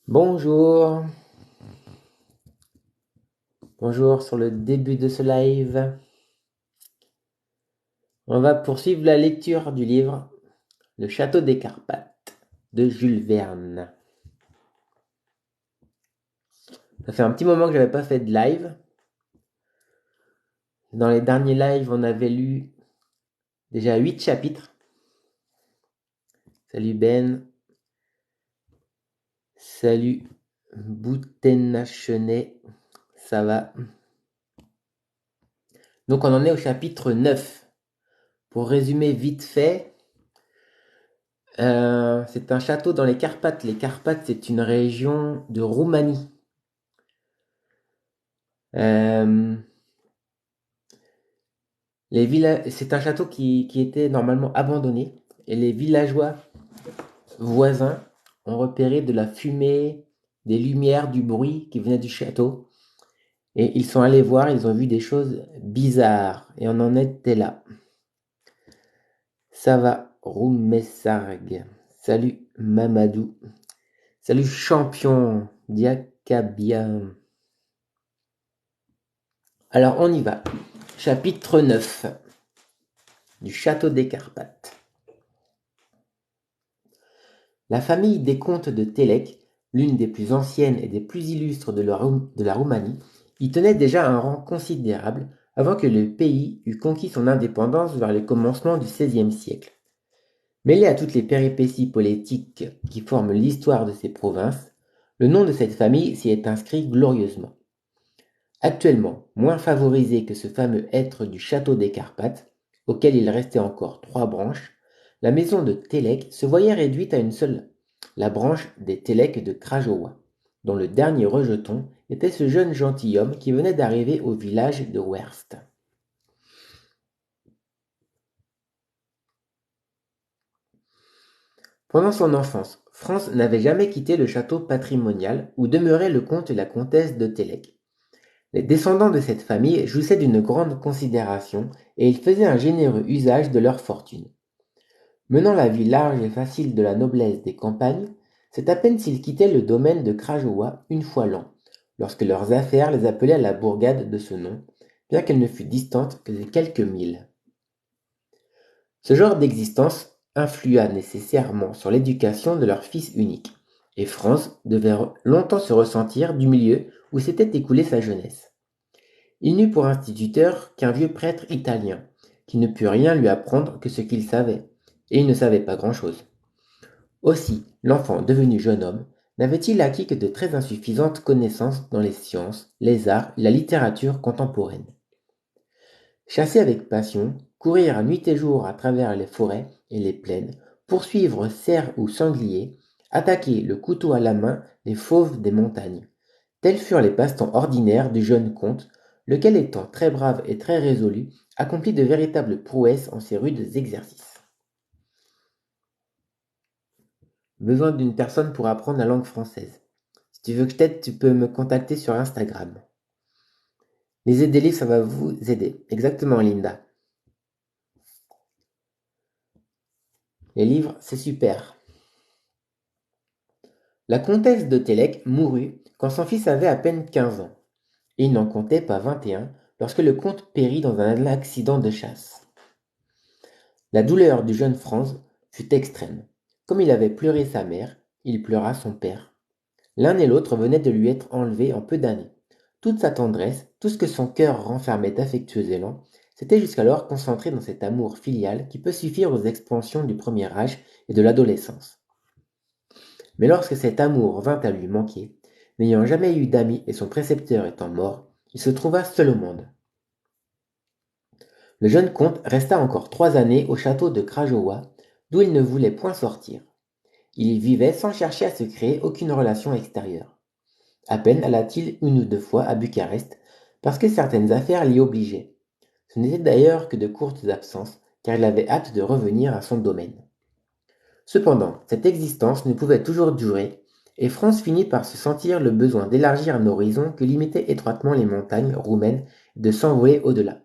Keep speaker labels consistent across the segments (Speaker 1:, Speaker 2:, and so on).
Speaker 1: Bonjour, bonjour sur le début de ce live. On va poursuivre la lecture du livre Le Château des Carpates de Jules Verne. Ça fait un petit moment que j'avais pas fait de live. Dans les derniers lives, on avait lu déjà 8 chapitres. Salut Ben. Salut Boutenachenet. Ça va? Donc on en est au chapitre 9. Pour résumer vite fait, c'est un château dans les Carpates. Les Carpates, c'est une région de Roumanie. Euh, C'est un château qui était normalement abandonné et les villageois voisins ont repéré de la fumée, des lumières, du bruit qui venait du château et ils sont allés voir, ils ont vu des choses bizarres et on en était là. Ça va, Roumessarg. Salut Mamadou. Salut champion Diakabia. Alors on y va. Chapitre 9 du château des Carpates. La famille des comtes de Télek, l'une des plus anciennes et des plus illustres de la Roumanie, y tenait déjà un rang considérable avant que le pays eût conquis son indépendance vers le commencement du XVIe siècle. Mêlé à toutes les péripéties politiques qui forment l'histoire de ces provinces, le nom de cette famille s'y est inscrit glorieusement. Actuellement moins favorisé que ce fameux être du château des Carpates, auquel il restait encore 3 branches, la maison de Télek se voyait réduite à une seule, la branche des Télek de Krajowa, dont le dernier rejeton était ce jeune gentilhomme qui venait d'arriver au village de Werst. Pendant son enfance, Franz n'avait jamais quitté le château patrimonial où demeurait le comte et la comtesse de Télek. Les descendants de cette famille jouissaient d'une grande considération et ils faisaient un généreux usage de leur fortune. Menant la vie large et facile de la noblesse des campagnes, c'est à peine s'ils quittaient le domaine de Krajowa une fois l'an, lorsque leurs affaires les appelaient à la bourgade de ce nom, bien qu'elle ne fût distante que de quelques milles. Ce genre d'existence influa nécessairement sur l'éducation de leur fils unique, et Franz devait longtemps se ressentir du milieu où s'était écoulée sa jeunesse. Il n'eut pour instituteur qu'un vieux prêtre italien, qui ne put rien lui apprendre que ce qu'il savait, et il ne savait pas grand-chose. Aussi, l'enfant devenu jeune homme n'avait-il acquis que de très insuffisantes connaissances dans les sciences, les arts et la littérature contemporaine. Chasser avec passion, courir nuit et jour à travers les forêts et les plaines, poursuivre cerfs ou sangliers, attaquer le couteau à la main les fauves des montagnes. Tels furent les passe-temps ordinaires du jeune comte, lequel étant très brave et très résolu, accomplit de véritables prouesses en ces rudes exercices. Besoin d'une personne pour apprendre la langue française. Si tu veux que je t'aide, tu peux me contacter sur Instagram. Lisez des livres, ça va vous aider. Exactement, Linda. Les livres, c'est super. La comtesse de Télek mourut quand son fils avait à peine 15 ans, et il n'en comptait pas 21 lorsque le comte périt dans un accident de chasse. La douleur du jeune Franz fut extrême. Comme il avait pleuré sa mère, il pleura son père. L'un et l'autre venaient de lui être enlevés en peu d'années. Toute sa tendresse, tout ce que son cœur renfermait d'affectueux élans, s'était jusqu'alors concentré dans cet amour filial qui peut suffire aux expansions du premier âge et de l'adolescence. Mais lorsque cet amour vint à lui manquer, n'ayant jamais eu d'amis et son précepteur étant mort, il se trouva seul au monde. Le jeune comte resta encore 3 années au château de Krajowa, d'où il ne voulait point sortir. Il y vivait sans chercher à se créer aucune relation extérieure. À peine alla-t-il 1 ou 2 fois à Bucarest, parce que certaines affaires l'y obligeaient. Ce n'était d'ailleurs que de courtes absences, car il avait hâte de revenir à son domaine. Cependant, cette existence ne pouvait toujours durer, et Franz finit par se sentir le besoin d'élargir un horizon que limitaient étroitement les montagnes roumaines et de s'envoler au-delà.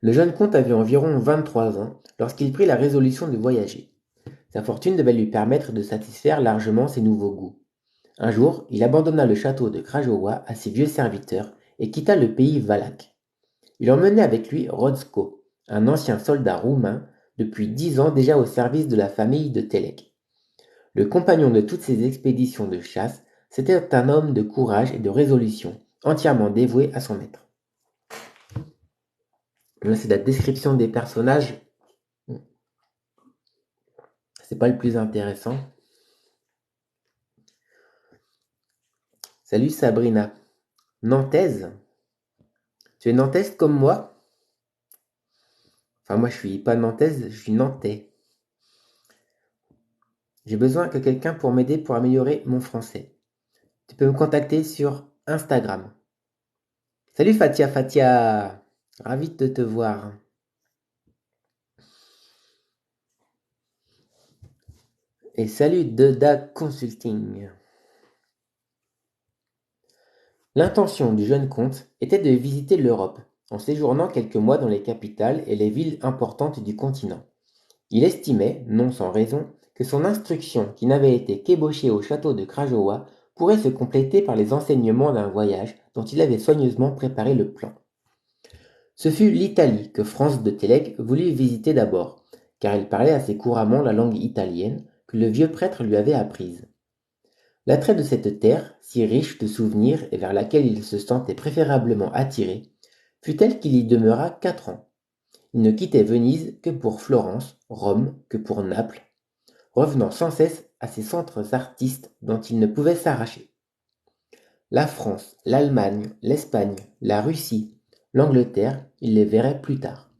Speaker 1: Le jeune comte avait environ 23 ans lorsqu'il prit la résolution de voyager. Sa fortune devait lui permettre de satisfaire largement ses nouveaux goûts. Un jour, il abandonna le château de Krajowa à ses vieux serviteurs et quitta le pays valaque. Il emmenait avec lui Rodzko, un ancien soldat roumain depuis 10 ans déjà au service de la famille de Telek. Le compagnon de toutes ses expéditions de chasse, c'était un homme de courage et de résolution, entièrement dévoué à son maître. Là, c'est la description des personnages. C'est pas le plus intéressant. Salut Sabrina. Nantaise? Tu es nantaise comme moi? Enfin, moi, je suis pas nantaise, je suis nantais. J'ai besoin que quelqu'un pour m'aider pour améliorer mon français. Tu peux me contacter sur Instagram. Salut Fatia Fatia! Ravi de te voir. Et salut Deda Consulting. L'intention du jeune comte était de visiter l'Europe, en séjournant quelques mois dans les capitales et les villes importantes du continent. Il estimait, non sans raison, que son instruction, qui n'avait été qu'ébauchée au château de Krajowa, pourrait se compléter par les enseignements d'un voyage dont il avait soigneusement préparé le plan. Ce fut l'Italie que Franz de Télek voulut visiter d'abord, car il parlait assez couramment la langue italienne que le vieux prêtre lui avait apprise. L'attrait de cette terre, si riche de souvenirs et vers laquelle il se sentait préférablement attiré, fut tel qu'il y demeura 4 ans. Il ne quittait Venise que pour Florence, Rome, que pour Naples, revenant sans cesse à ces centres artistes dont il ne pouvait s'arracher. La France, l'Allemagne, l'Espagne, la Russie, l'Angleterre, il les verrait plus tard.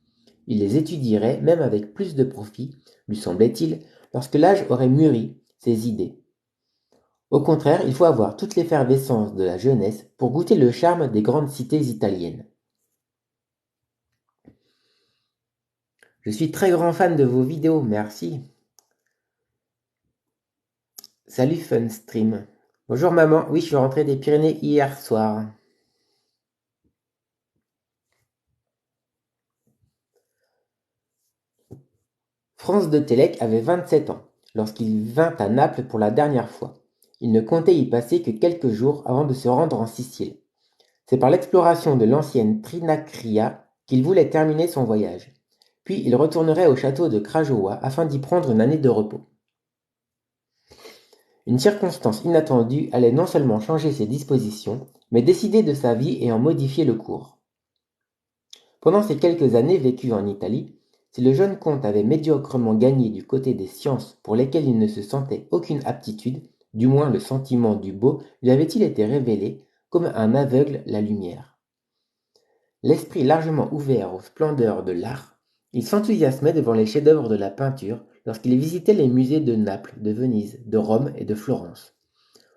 Speaker 1: Il les étudierait même avec plus de profit, lui semblait-il, lorsque l'âge aurait mûri ses idées. Au contraire, il faut avoir toute l'effervescence de la jeunesse pour goûter le charme des grandes cités italiennes. Je suis très grand fan de vos vidéos, merci. Salut Funstream. Bonjour maman, oui je suis rentré des Pyrénées hier soir. Franz de Télek avait 27 ans lorsqu'il vint à Naples pour la dernière fois. Il ne comptait y passer que quelques jours avant de se rendre en Sicile. C'est par l'exploration de l'ancienne Trinacria qu'il voulait terminer son voyage. Puis il retournerait au château de Krajowa afin d'y prendre une année de repos. Une circonstance inattendue allait non seulement changer ses dispositions, mais décider de sa vie et en modifier le cours. Pendant ces quelques années vécues en Italie, si le jeune comte avait médiocrement gagné du côté des sciences pour lesquelles il ne se sentait aucune aptitude, du moins le sentiment du beau lui avait-il été révélé comme un aveugle la lumière. L'esprit largement ouvert aux splendeurs de l'art, il s'enthousiasmait devant les chefs-d'œuvre de la peinture lorsqu'il visitait les musées de Naples, de Venise, de Rome et de Florence.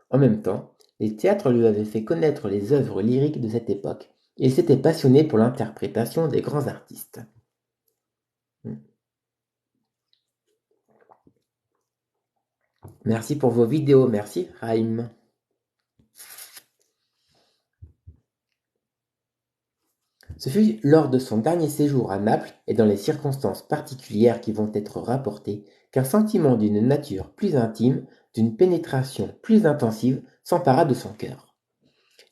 Speaker 1: En même temps, les théâtres lui avaient fait connaître les œuvres lyriques de cette époque, et il s'était passionné pour l'interprétation des grands artistes. Merci pour vos vidéos, merci Raïm. Ce fut lors de son dernier séjour à Naples et dans les circonstances particulières qui vont être rapportées qu'un sentiment d'une nature plus intime, d'une pénétration plus intensive s'empara de son cœur.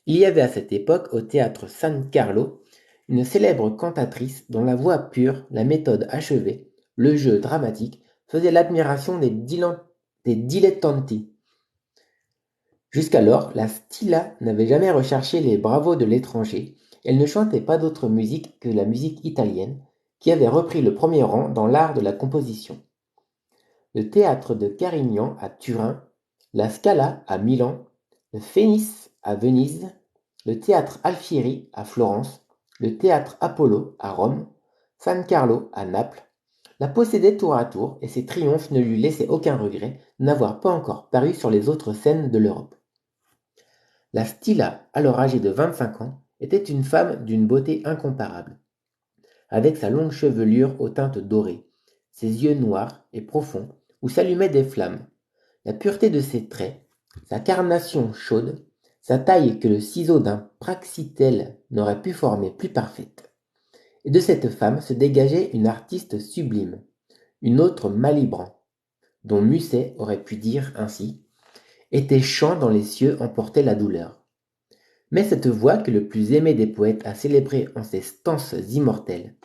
Speaker 1: Il y avait à cette époque au théâtre San Carlo une célèbre cantatrice dont la voix pure, la méthode achevée, le jeu dramatique faisaient l'admiration des dilettanti. Jusqu'alors, la Stilla n'avait jamais recherché les bravos de l'étranger. Elle ne chantait pas d'autre musique que la musique italienne, qui avait repris le premier rang dans l'art de la composition. Le théâtre de Carignan à Turin, la Scala à Milan, le Phénix à Venise, le théâtre Alfieri à Florence, le théâtre Apollo à Rome, San Carlo à Naples, la possédait tour à tour et ses triomphes ne lui laissaient aucun regret de n'avoir pas encore paru sur les autres scènes de l'Europe. La Stilla, alors âgée de 25 ans, était une femme d'une beauté incomparable. Avec sa longue chevelure aux teintes dorées, ses yeux noirs et profonds où s'allumaient des flammes, la pureté de ses traits, sa carnation chaude, sa taille que le ciseau d'un praxitèle n'aurait pu former plus parfaite. Et de cette femme se dégageait une artiste sublime, une autre Malibran, dont Musset aurait pu dire ainsi, et tes chants dans les cieux emportaient la douleur. Mais cette voix que le plus aimé des poètes a célébrée en ses stances immortelles,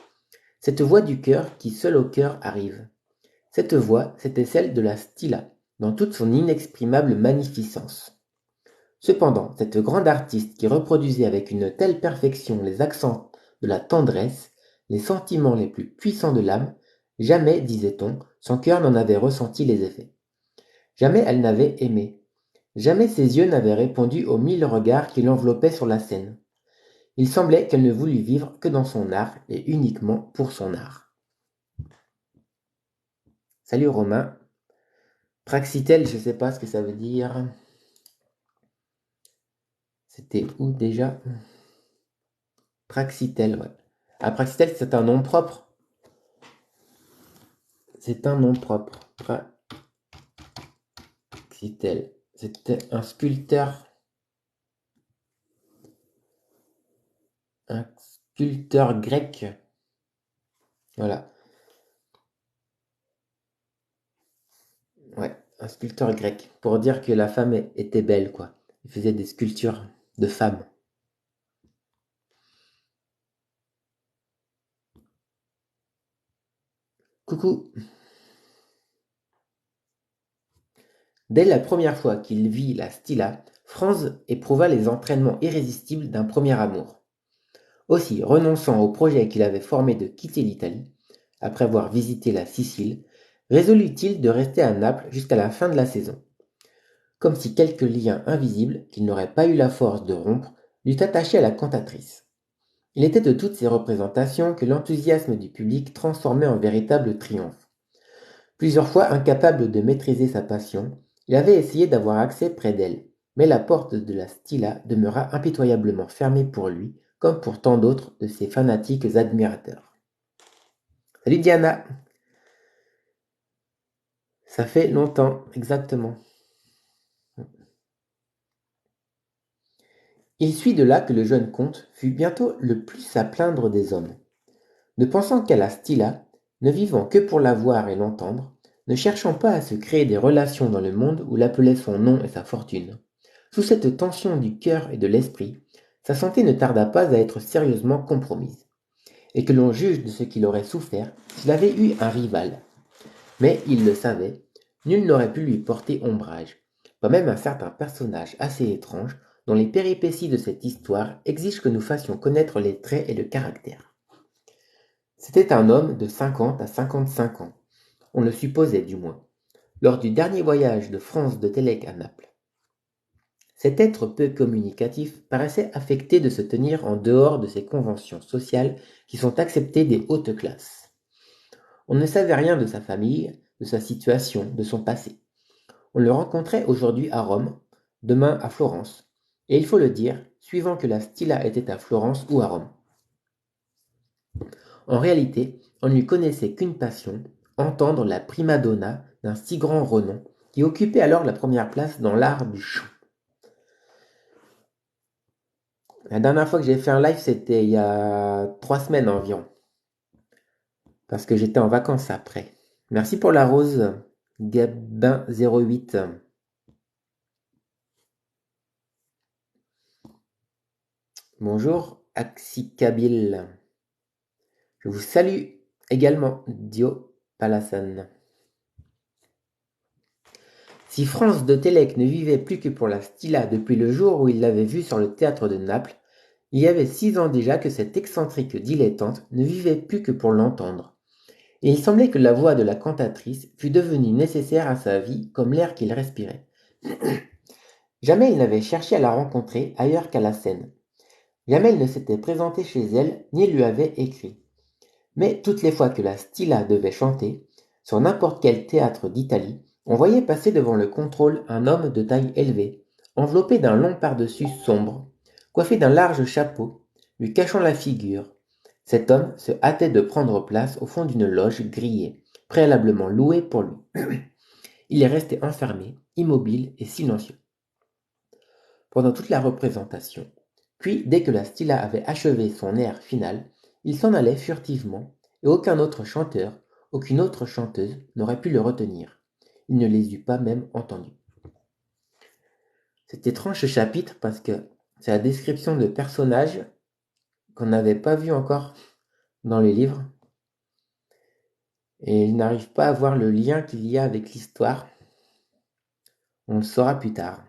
Speaker 1: cette voix du cœur qui seule au cœur arrive, cette voix, c'était celle de la Stilla, dans toute son inexprimable magnificence. Cependant, cette grande artiste qui reproduisait avec une telle perfection les accents de la tendresse, les sentiments les plus puissants de l'âme, jamais, disait-on, son cœur n'en avait ressenti les effets. Jamais elle n'avait aimé. Jamais ses yeux n'avaient répondu aux 1000 regards qui l'enveloppaient sur la scène. Il semblait qu'elle ne voulût vivre que dans son art et uniquement pour son art. Salut Romain. Praxitèle, je ne sais pas ce que ça veut dire. C'était où déjà? Praxitèle, ouais. Ah, Praxitèle, c'est un nom propre. C'est un nom propre. Praxitèle. C'était un sculpteur. Un sculpteur grec. Voilà. Ouais, un sculpteur grec. Pour dire que la femme était belle, quoi. Il faisait des sculptures de femmes. Coucou. Dès la première fois qu'il vit la Stilla, Franz éprouva les entraînements irrésistibles d'un premier amour. Aussi, renonçant au projet qu'il avait formé de quitter l'Italie, après avoir visité la Sicile, résolut-il de rester à Naples jusqu'à la fin de la saison. Comme si quelque lien invisible, qu'il n'aurait pas eu la force de rompre, l'eût attaché à la cantatrice. Il était de toutes ces représentations que l'enthousiasme du public transformait en véritable triomphe. Plusieurs fois incapable de maîtriser sa passion, il avait essayé d'avoir accès près d'elle, mais la porte de la Stilla demeura impitoyablement fermée pour lui, comme pour tant d'autres de ses fanatiques admirateurs. Salut Diana! Ça fait longtemps, exactement. Il suit de là que le jeune comte fut bientôt le plus à plaindre des hommes. Ne pensant qu'à la Stilla, ne vivant que pour la voir et l'entendre, ne cherchant pas à se créer des relations dans le monde où l'appelait son nom et sa fortune. Sous cette tension du cœur et de l'esprit, sa santé ne tarda pas à être sérieusement compromise, et que l'on juge de ce qu'il aurait souffert s'il avait eu un rival. Mais il le savait, nul n'aurait pu lui porter ombrage, pas même un certain personnage assez étrange dont les péripéties de cette histoire exigent que nous fassions connaître les traits et le caractère. C'était un homme de 50 à 55 ans, on le supposait du moins, lors du dernier voyage de Franz de Télek à Naples. Cet être peu communicatif paraissait affecté de se tenir en dehors de ces conventions sociales qui sont acceptées des hautes classes. On ne savait rien de sa famille, de sa situation, de son passé. On le rencontrait aujourd'hui à Rome, demain à Florence, et il faut le dire, suivant que la Stilla était à Florence ou à Rome. En réalité, on ne lui connaissait qu'une passion, entendre la prima donna d'un si grand renom, qui occupait alors la première place dans l'art du chant. La dernière fois que j'ai fait un live, c'était il y a 3 semaines environ, parce que j'étais en vacances après. Merci pour la rose, Gabin08. Bonjour, Axikabil. Je vous salue également, Dio Palassan. Si Franz de Télek ne vivait plus que pour la Stilla depuis le jour où il l'avait vue sur le théâtre de Naples, il y avait 6 ans déjà que cette excentrique dilettante ne vivait plus que pour l'entendre. Et il semblait que la voix de la cantatrice fût devenue nécessaire à sa vie comme l'air qu'il respirait. Jamais il n'avait cherché à la rencontrer ailleurs qu'à la scène. Jamais il ne s'était présenté chez elle, ni lui avait écrit. Mais toutes les fois que la Stilla devait chanter, sur n'importe quel théâtre d'Italie, on voyait passer devant le contrôle un homme de taille élevée, enveloppé d'un long pardessus sombre, coiffé d'un large chapeau, lui cachant la figure. Cet homme se hâtait de prendre place au fond d'une loge grillée, préalablement louée pour lui. Il est resté enfermé, immobile et silencieux, pendant toute la représentation. Puis, dès que la Stilla avait achevé son air final, il s'en allait furtivement, et aucun autre chanteur, aucune autre chanteuse n'aurait pu le retenir. il ne les eût pas même entendus. C'est étrange ce chapitre parce que c'est la description de personnages qu'on n'avait pas vus encore dans les livres. Et je n'arrive pas à voir le lien qu'il y a avec l'histoire. On le saura plus tard.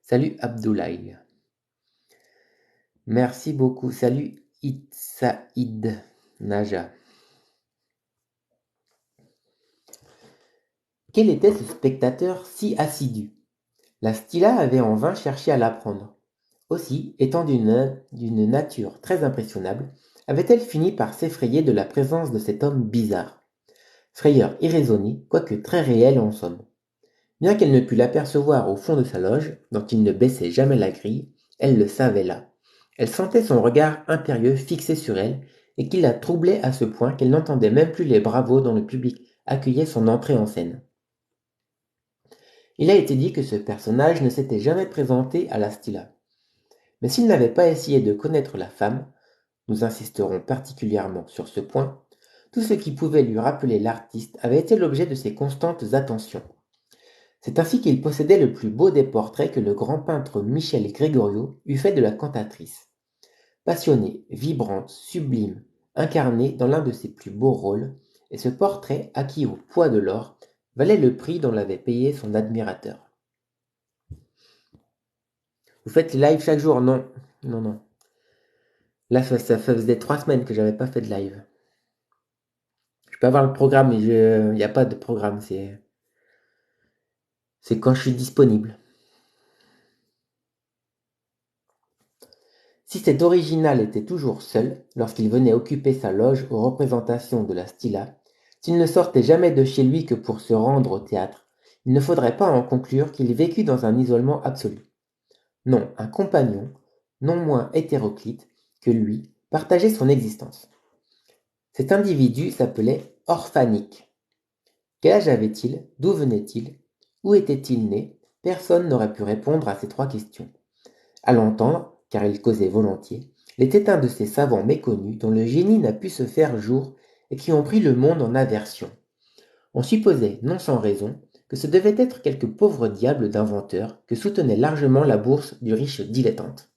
Speaker 1: Salut Abdoulaye. Merci beaucoup. Salut Itsaïd Naja. Quel était ce spectateur si assidu? La Stilla avait en vain cherché à l'apprendre. Aussi, étant d'une nature très impressionnable, avait-elle fini par s'effrayer de la présence de cet homme bizarre. Frayeur irraisonnée, quoique très réelle en somme. Bien qu'elle ne pût l'apercevoir au fond de sa loge, dont il ne baissait jamais la grille, elle le savait là. Elle sentait son regard impérieux fixé sur elle, et qui la troublait à ce point qu'elle n'entendait même plus les bravos dont le public accueillait son entrée en scène. Il a été dit que ce personnage ne s'était jamais présenté à la Stilla. Mais s'il n'avait pas essayé de connaître la femme, nous insisterons particulièrement sur ce point, tout ce qui pouvait lui rappeler l'artiste avait été l'objet de ses constantes attentions. C'est ainsi qu'il possédait le plus beau des portraits que le grand peintre Michel Gregorio eût fait de la cantatrice. Passionnée, vibrante, sublime, incarnée dans l'un de ses plus beaux rôles, et ce portrait, acquis au poids de l'or, valait le prix dont l'avait payé son admirateur. Vous faites les lives chaque jour? Non. Non. Là, ça faisait 3 semaines que j'avais pas fait de live. Je peux avoir le programme, mais il n'y a pas de programme. C'est quand je suis disponible. Si cet original était toujours seul, lorsqu'il venait occuper sa loge aux représentations de la Stilla, s'il ne sortait jamais de chez lui que pour se rendre au théâtre, il ne faudrait pas en conclure qu'il vécût dans un isolement absolu. Non, un compagnon, non moins hétéroclite que lui, partageait son existence. Cet individu s'appelait Orphanik. Quel âge avait-il? D'où venait-il? Où était-il né? Personne n'aurait pu répondre à ces 3 questions. À l'entendre, car il causait volontiers, il était un de ces savants méconnus dont le génie n'a pu se faire jour et qui ont pris le monde en aversion. On supposait, non sans raison, que ce devait être quelque pauvre diable d'inventeur que soutenait largement la bourse du riche dilettante.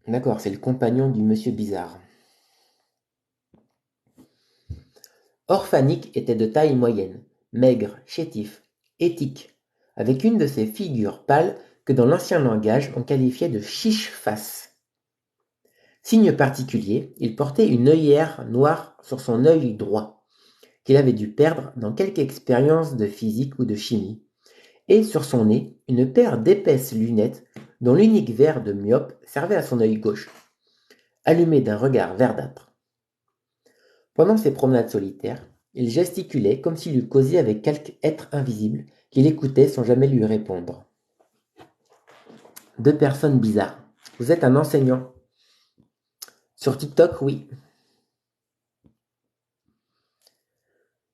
Speaker 1: D'accord, c'est le compagnon du monsieur bizarre. Orphanik était de taille moyenne, maigre, chétif, éthique, avec une de ces figures pâles que dans l'ancien langage on qualifiait de chiche-face. Signe particulier, il portait une œillère noire sur son œil droit, qu'il avait dû perdre dans quelque expérience de physique ou de chimie, et sur son nez, une paire d'épaisses lunettes dont l'unique verre de myope servait à son œil gauche, allumé d'un regard verdâtre. Pendant ses promenades solitaires, il gesticulait comme s'il eût causé avec quelque être invisible qu'il écoutait sans jamais lui répondre. 2 personnes bizarres. Vous êtes un enseignant. Sur TikTok, oui.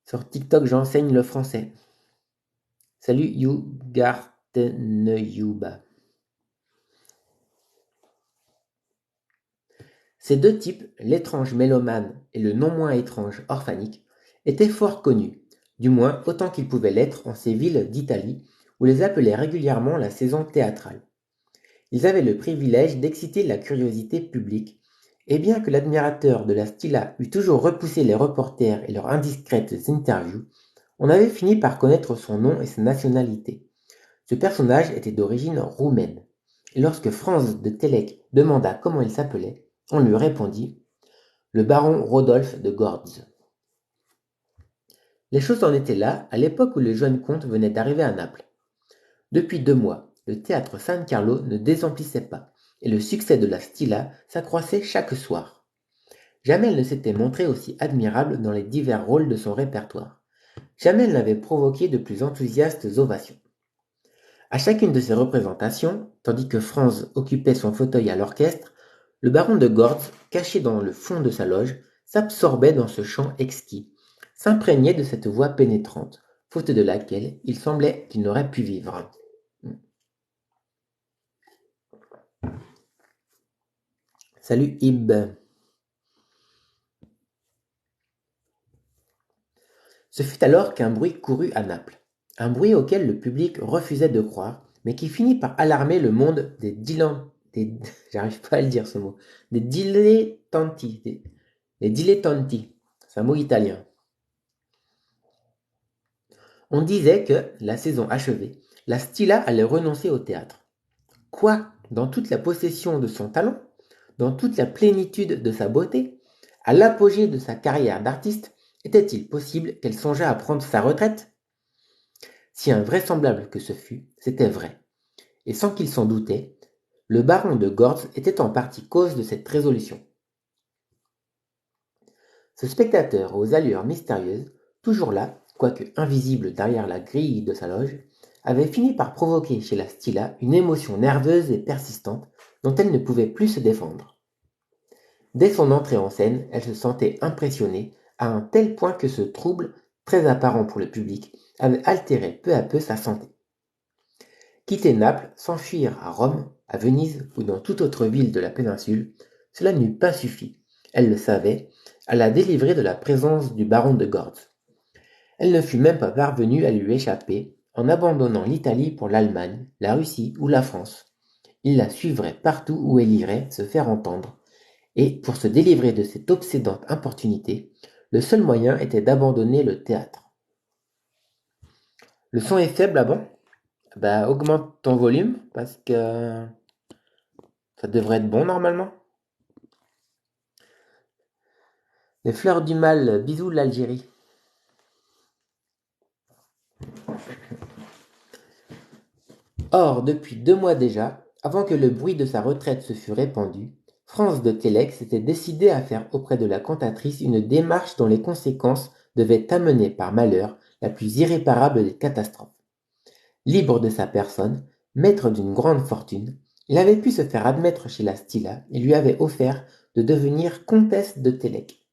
Speaker 1: Sur TikTok, j'enseigne le français. Salut Yougarteneuba. Ces 2 types, l'étrange mélomane et le non moins étrange Orphanik, étaient fort connus, du moins autant qu'ils pouvaient l'être en ces villes d'Italie où les appelait régulièrement la saison théâtrale. Ils avaient le privilège d'exciter la curiosité publique, et bien que l'admirateur de la Stilla eût toujours repoussé les reporters et leurs indiscrètes interviews, on avait fini par connaître son nom et sa nationalité. Ce personnage était d'origine roumaine, et lorsque Franz de Télek demanda comment il s'appelait, on lui répondit « le baron Rodolphe de Gortz ». Les choses en étaient là à l'époque où le jeune comte venait d'arriver à Naples. Depuis 2 mois, le théâtre San Carlo ne désemplissait pas, et le succès de la Stilla s'accroissait chaque soir. Jamais elle ne s'était montrée aussi admirable dans les divers rôles de son répertoire. Jamais elle n'avait provoqué de plus enthousiastes ovations. À chacune de ces représentations, tandis que Franz occupait son fauteuil à l'orchestre, le baron de Gortz, caché dans le fond de sa loge, s'absorbait dans ce chant exquis, s'imprégnait de cette voix pénétrante, faute de laquelle il semblait qu'il n'aurait pu vivre. Salut Ib. Ce fut alors qu'un bruit courut à Naples, un bruit auquel le public refusait de croire, mais qui finit par alarmer le monde j'arrive pas à le dire ce mot, des dilettanti, des dilettanti, c'est un mot italien. On disait que, la saison achevée, la Stilla allait renoncer au théâtre. Quoi, dans toute la possession de son talent, dans toute la plénitude de sa beauté, à l'apogée de sa carrière d'artiste, était-il possible qu'elle songeât à prendre sa retraite? Si invraisemblable que ce fût, c'était vrai. Et sans qu'il s'en doutait, le baron de Gortz était en partie cause de cette résolution. Ce spectateur aux allures mystérieuses, toujours là, quoique invisible derrière la grille de sa loge, avait fini par provoquer chez la Stilla une émotion nerveuse et persistante dont elle ne pouvait plus se défendre. Dès son entrée en scène, elle se sentait impressionnée à un tel point que ce trouble, très apparent pour le public, avait altéré peu à peu sa santé. Quitter Naples, s'enfuir à Rome, à Venise ou dans toute autre ville de la péninsule, cela n'eût pas suffi, elle le savait, à la délivrer de la présence du baron de Gortz. Elle ne fut même pas parvenue à lui échapper en abandonnant l'Italie pour l'Allemagne, la Russie ou la France. Il la suivrait partout où elle irait se faire entendre, et pour se délivrer de cette obsédante importunité, le seul moyen était d'abandonner le théâtre. Le son est faible, ah bon? Bah augmente ton volume, parce que ça devrait être bon normalement. Les fleurs du mal, bisous l'Algérie. Or, depuis 2 mois déjà, avant que le bruit de sa retraite se fût répandu, France de Télek s'était décidée à faire auprès de la cantatrice une démarche dont les conséquences devaient amener par malheur la plus irréparable des catastrophes. Libre de sa personne, maître d'une grande fortune, il avait pu se faire admettre chez la Stilla et lui avait offert de devenir comtesse de Télek.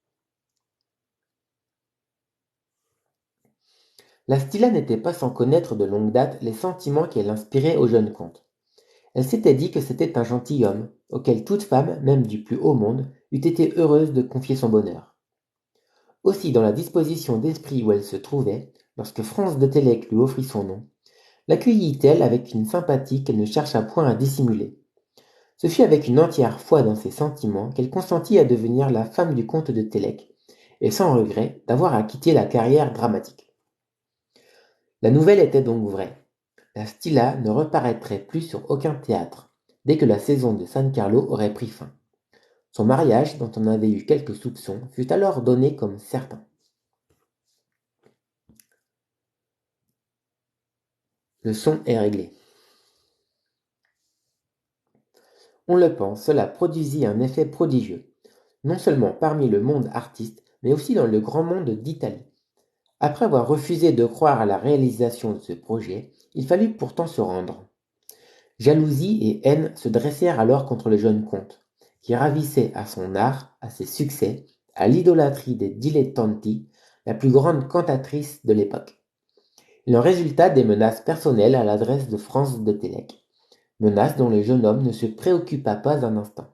Speaker 1: La Stilla n'était pas sans connaître de longue date les sentiments qu'elle inspirait au jeune comte. Elle s'était dit que c'était un gentilhomme, auquel toute femme, même du plus haut monde, eût été heureuse de confier son bonheur. Aussi dans la disposition d'esprit où elle se trouvait, lorsque France de Télek lui offrit son nom, l'accueillit-elle avec une sympathie qu'elle ne chercha point à dissimuler. Ce fut avec une entière foi dans ses sentiments qu'elle consentit à devenir la femme du comte de Télek, et sans regret d'avoir à quitter la carrière dramatique. La nouvelle était donc vraie. La Stilla ne reparaîtrait plus sur aucun théâtre, dès que la saison de San Carlo aurait pris fin. Son mariage, dont on avait eu quelques soupçons, fut alors donné comme certain. Le son est réglé. On le pense, cela produisit un effet prodigieux, non seulement parmi le monde artiste, mais aussi dans le grand monde d'Italie. Après avoir refusé de croire à la réalisation de ce projet, il fallut pourtant se rendre. Jalousie et haine se dressèrent alors contre le jeune comte, qui ravissait à son art, à ses succès, à l'idolâtrie des dilettanti, la plus grande cantatrice de l'époque. Il en résulta des menaces personnelles à l'adresse de France de Télek, menaces dont le jeune homme ne se préoccupa pas un instant.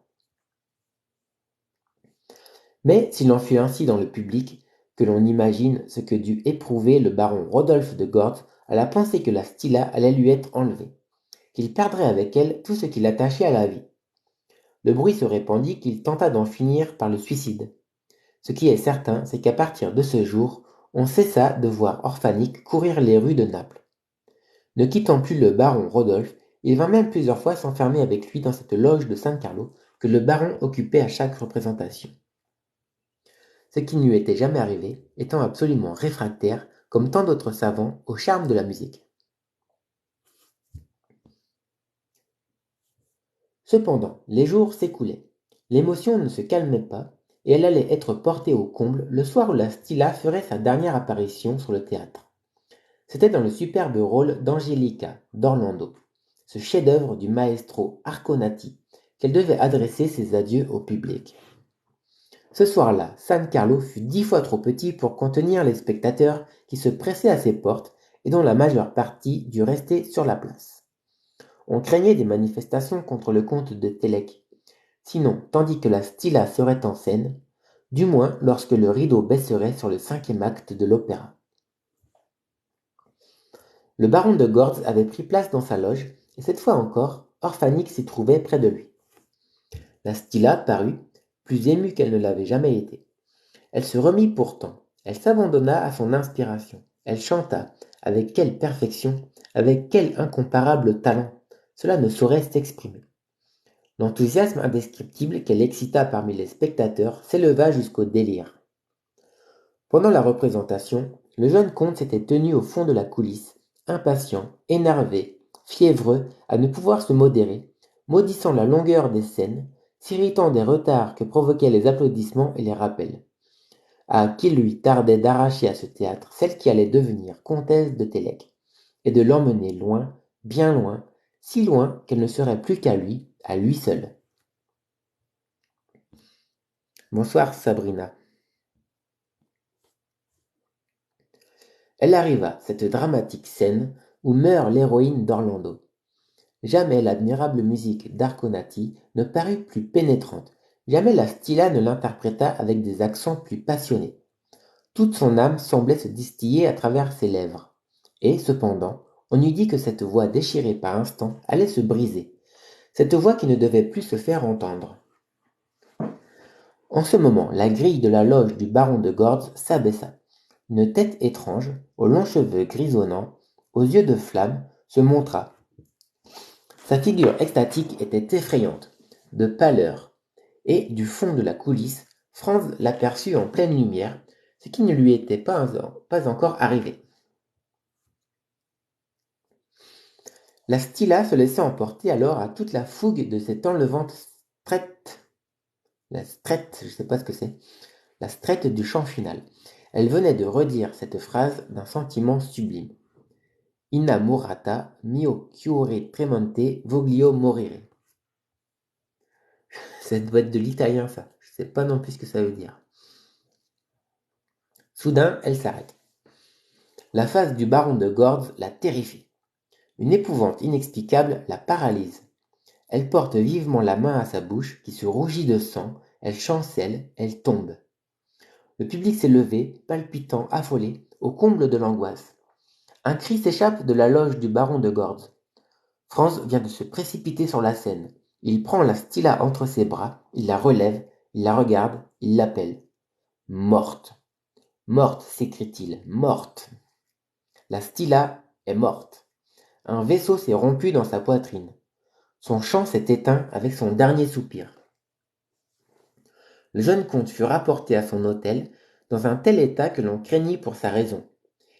Speaker 1: Mais s'il en fut ainsi dans le public, que l'on imagine ce que dut éprouver le baron Rodolphe de Gortz à la pensée que la Stilla allait lui être enlevée, qu'il perdrait avec elle tout ce qui l'attachait à la vie. Le bruit se répandit qu'il tenta d'en finir par le suicide. Ce qui est certain, c'est qu'à partir de ce jour, on cessa de voir Orphanique courir les rues de Naples. Ne quittant plus le baron Rodolphe, il vint même plusieurs fois s'enfermer avec lui dans cette loge de San Carlo que le baron occupait à chaque représentation. Ce qui ne lui était jamais arrivé, étant absolument réfractaire, comme tant d'autres savants, au charme de la musique. Cependant, les jours s'écoulaient. L'émotion ne se calmait pas, et elle allait être portée au comble le soir où la Stilla ferait sa dernière apparition sur le théâtre. C'était dans le superbe rôle d'Angelica d'Orlando, ce chef-d'œuvre du maestro Arconati, qu'elle devait adresser ses adieux au public. Ce soir-là, San Carlo fut 10 fois trop petit pour contenir les spectateurs qui se pressaient à ses portes et dont la majeure partie dut rester sur la place. On craignait des manifestations contre le comte de Télek. Sinon, tandis que la Stilla serait en scène, du moins lorsque le rideau baisserait sur le 5e acte de l'opéra. Le baron de Gortz avait pris place dans sa loge, et cette fois encore, Orphanix s'y trouvait près de lui. La Stilla parut, plus émue qu'elle ne l'avait jamais été. Elle se remit pourtant, elle s'abandonna à son inspiration, elle chanta, avec quelle perfection, avec quel incomparable talent, cela ne saurait s'exprimer. L'enthousiasme indescriptible qu'elle excita parmi les spectateurs s'éleva jusqu'au délire. Pendant la représentation, le jeune comte s'était tenu au fond de la coulisse, impatient, énervé, fiévreux, à ne pouvoir se modérer, maudissant la longueur des scènes, s'irritant des retards que provoquaient les applaudissements et les rappels. Ah, qu'il lui tardait d'arracher à ce théâtre celle qui allait devenir comtesse de Télek, et de l'emmener loin, bien loin, si loin qu'elle ne serait plus qu'à lui seul. Bonsoir, Sabrina. Elle arriva, cette dramatique scène où meurt l'héroïne d'Orlando. Jamais l'admirable musique d'Arconati ne parut plus pénétrante, jamais la Stilla ne l'interpréta avec des accents plus passionnés. Toute son âme semblait se distiller à travers ses lèvres. Et, cependant, on eût dit que cette voix déchirée par instants allait se briser, cette voix qui ne devait plus se faire entendre. En ce moment, la grille de la loge du baron de Gortz s'abaissa. Une tête étrange, aux longs cheveux grisonnants, aux yeux de flamme, se montra. Sa figure extatique était effrayante, de pâleur, et du fond de la coulisse, Franz l'aperçut en pleine lumière, ce qui ne lui était pas encore arrivé. La Stilla se laissait emporter alors à toute la fougue de cette enlevante strette. La strette, je ne sais pas ce que c'est. La strette du chant final. Elle venait de redire cette phrase d'un sentiment sublime. Innamorata mio cuore tremente voglio morire. Ça doit être de l'italien, ça. Je ne sais pas non plus ce que ça veut dire. Soudain, elle s'arrête. La face du baron de Gortz la terrifie. Une épouvante inexplicable la paralyse. Elle porte vivement la main à sa bouche, qui se rougit de sang, elle chancelle, elle tombe. Le public s'est levé, palpitant, affolé, au comble de l'angoisse. Un cri s'échappe de la loge du baron de Gortz. Franz vient de se précipiter sur la scène. Il prend la Stilla entre ses bras, il la relève, il la regarde, il l'appelle. Morte. Morte, s'écrie-t-il, morte. La Stilla est morte. Un vaisseau s'est rompu dans sa poitrine. Son chant s'est éteint avec son dernier soupir. Le jeune comte fut rapporté à son hôtel dans un tel état que l'on craignit pour sa raison.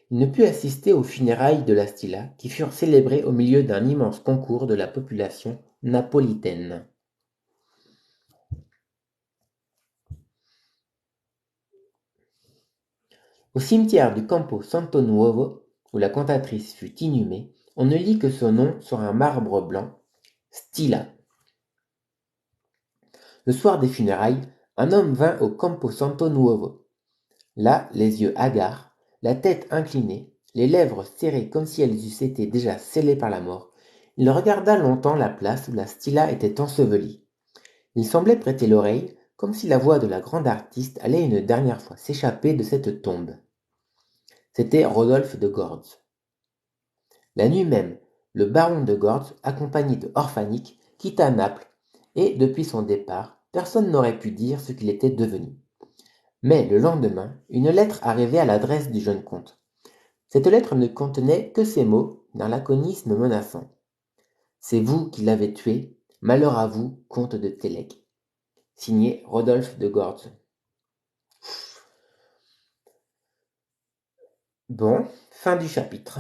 Speaker 1: Il ne put assister aux funérailles de la Stilla qui furent célébrées au milieu d'un immense concours de la population napolitaine. Au cimetière du Campo Santo Nuovo, où la cantatrice fut inhumée, on ne lit que son nom sur un marbre blanc, Stilla. Le soir des funérailles, un homme vint au Campo Santo Nuovo. Là, les yeux hagards, la tête inclinée, les lèvres serrées comme si elles eussent été déjà scellées par la mort, il regarda longtemps la place où la Stilla était ensevelie. Il semblait prêter l'oreille, comme si la voix de la grande artiste allait une dernière fois s'échapper de cette tombe. C'était Rodolphe de Gortz. La nuit même, le baron de Gortz, accompagné de Orphanix, quitta Naples, et depuis son départ, personne n'aurait pu dire ce qu'il était devenu. Mais le lendemain, une lettre arrivait à l'adresse du jeune comte. Cette lettre ne contenait que ces mots, d'un laconisme menaçant. C'est vous qui l'avez tué, malheur à vous, comte de Télek. Signé Rodolphe de Gortz. Bon, fin du chapitre.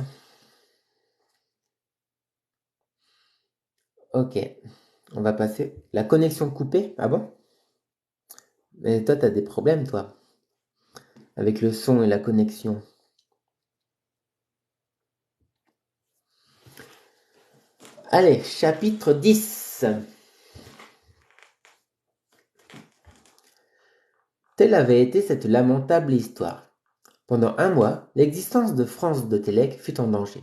Speaker 1: Ok, on va passer. La connexion coupée, ah bon? Mais toi, t'as des problèmes, toi, avec le son et la connexion. Allez, chapitre 10. Telle avait été cette lamentable histoire. Pendant un mois, l'existence de Franz de Télek fut en danger.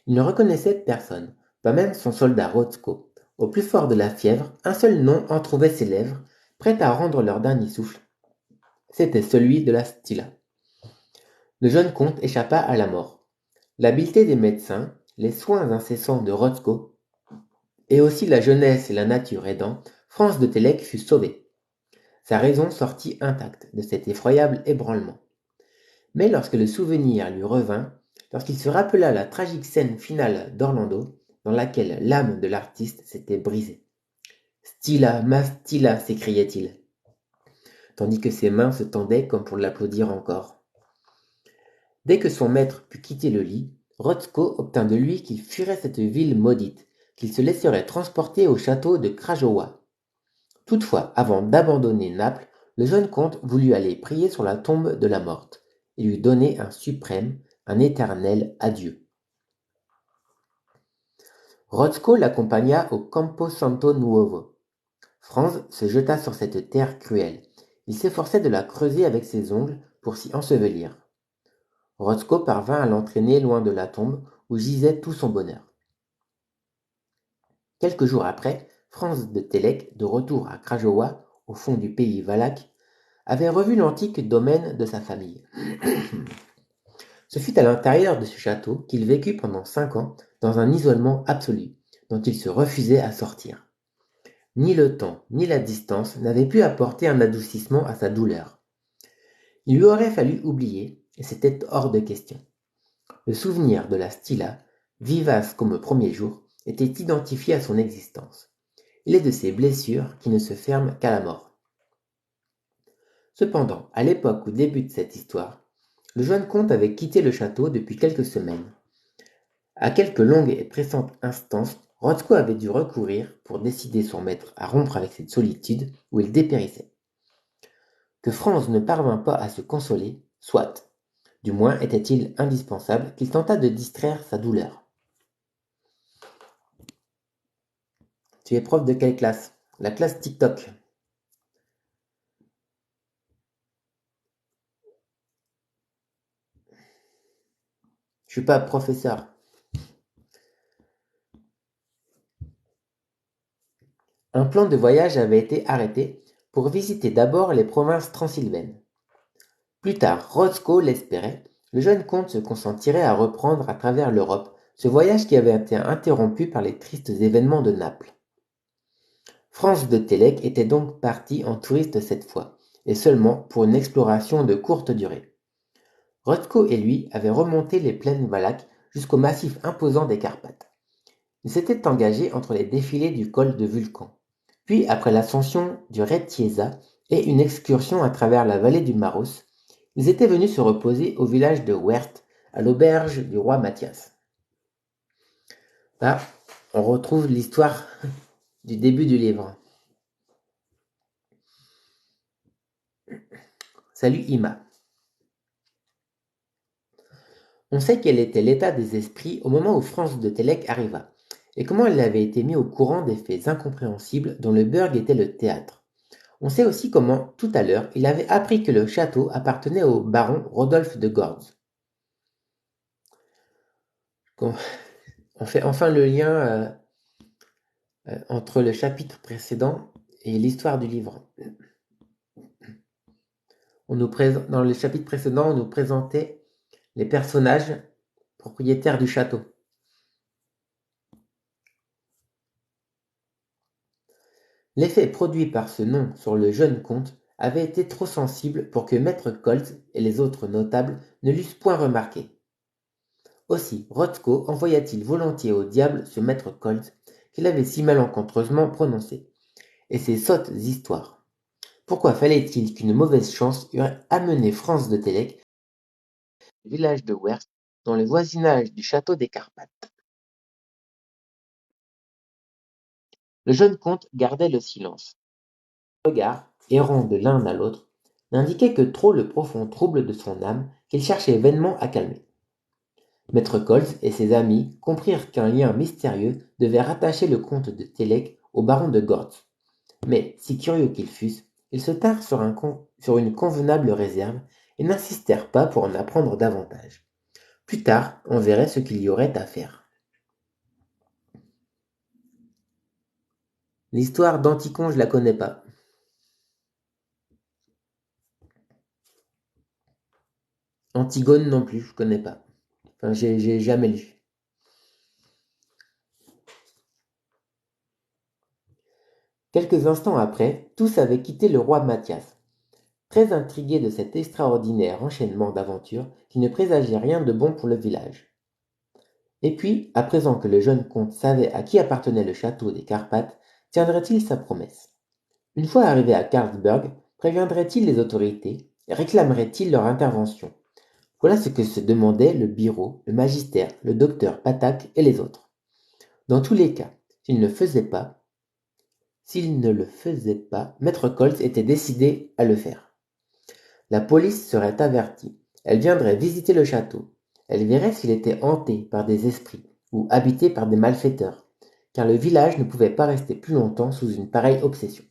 Speaker 1: Il ne reconnaissait personne, pas même son soldat Rotzko. Au plus fort de la fièvre, un seul nom entrouvait ses lèvres, prêt à rendre leur dernier souffle. C'était celui de la Stilla. Le jeune comte échappa à la mort. L'habileté des médecins, les soins incessants de Rotzko, et aussi la jeunesse et la nature aidant, Franz de Télek fut sauvé. Sa raison sortit intacte de cet effroyable ébranlement. Mais lorsque le souvenir lui revint, lorsqu'il se rappela la tragique scène finale d'Orlando, dans laquelle l'âme de l'artiste s'était brisée. Stilla, ma Stilla, s'écriait-il, tandis que ses mains se tendaient comme pour l'applaudir encore. Dès que son maître put quitter le lit, Rotzko obtint de lui qu'il fuirait cette ville maudite, qu'il se laisserait transporter au château de Krajowa. Toutefois, avant d'abandonner Naples, le jeune comte voulut aller prier sur la tombe de la morte, et lui donner un suprême, un éternel adieu. Rotzko l'accompagna au Campo Santo Nuovo. Franz se jeta sur cette terre cruelle. Il s'efforçait de la creuser avec ses ongles pour s'y ensevelir. Rotzko parvint à l'entraîner loin de la tombe où gisait tout son bonheur. Quelques jours après, Franz de Télek, de retour à Krajowa, au fond du pays valaque, avait revu l'antique domaine de sa famille. Ce fut à l'intérieur de ce château qu'il vécut pendant 5 ans dans un isolement absolu, dont il se refusait à sortir. Ni le temps, ni la distance n'avaient pu apporter un adoucissement à sa douleur. Il lui aurait fallu oublier, et c'était hors de question. Le souvenir de la Stilla, vivace comme au premier jour, était identifié à son existence. Il est de ces blessures qui ne se ferment qu'à la mort. Cependant, à l'époque où débute cette histoire, le jeune comte avait quitté le château depuis quelques semaines. À quelques longues et pressantes instances, Rotzko avait dû recourir, pour décider son maître à rompre avec cette solitude où il dépérissait. Que Franz ne parvint pas à se consoler, soit. Du moins était-il indispensable qu'il tentât de distraire sa douleur. Tu es prof de quelle classe? La classe TikTok. Je suis pas professeur. Un plan de voyage avait été arrêté pour visiter d'abord les provinces transylvaines. Plus tard, Rotzko l'espérait, le jeune comte se consentirait à reprendre à travers l'Europe ce voyage qui avait été interrompu par les tristes événements de Naples. Franz de Télek était donc parti en touriste cette fois, et seulement pour une exploration de courte durée. Rotzko et lui avaient remonté les plaines valaques jusqu'au massif imposant des Carpates. Ils s'étaient engagés entre les défilés du col de Vulcan, puis après l'ascension du Retiesa et une excursion à travers la vallée du Maros, ils étaient venus se reposer au village de Weert, à l'auberge du roi Mathias. Là, on retrouve l'histoire du début du livre. Salut Ima. On sait quel était l'état des esprits au moment où Franz de Télek arriva, et comment elle avait été mis au courant des faits incompréhensibles dont le Burg était le théâtre. On sait aussi comment, tout à l'heure, il avait appris que le château appartenait au baron Rodolphe de Gortz. On fait enfin le lien entre le chapitre précédent et l'histoire du livre. Dans le chapitre précédent, on nous présentait les personnages propriétaires du château. L'effet produit par ce nom sur le jeune comte avait été trop sensible pour que maître Koltz et les autres notables ne l'eussent point remarqué. Aussi Rotzko envoya-t-il volontiers au diable ce maître Koltz qu'il avait si malencontreusement prononcé, et ces sottes histoires. Pourquoi fallait-il qu'une mauvaise chance eût amené Franz de Télek au village de Weert, dans le voisinage du château des Carpates? Le jeune comte gardait le silence. Son regard, errant de l'un à l'autre, n'indiquait que trop le profond trouble de son âme qu'il cherchait vainement à calmer. Maître Koltz et ses amis comprirent qu'un lien mystérieux devait rattacher le comte de Télek au baron de Gortz. Mais, si curieux qu'ils fussent, ils se tinrent sur une convenable réserve et n'insistèrent pas pour en apprendre davantage. Plus tard, on verrait ce qu'il y aurait à faire. L'histoire d'Anticon, je la connais pas. Antigone non plus, je connais pas. Enfin, j'ai jamais lu. Quelques instants après, tous avaient quitté le roi Mathias, très intrigués de cet extraordinaire enchaînement d'aventures qui ne présageait rien de bon pour le village. Et puis, à présent que le jeune comte savait à qui appartenait le château des Carpates, tiendrait-il sa promesse? Une fois arrivé à Karlsburg, préviendrait-il les autorités et réclamerait-il leur intervention? Voilà ce que se demandaient le bureau, le magistère, le docteur Patak et les autres. Dans tous les cas, s'il ne le faisait pas, Maître Koltz était décidé à le faire. La police serait avertie. Elle viendrait visiter le château. Elle verrait s'il était hanté par des esprits ou habité par des malfaiteurs, car le village ne pouvait pas rester plus longtemps sous une pareille obsession.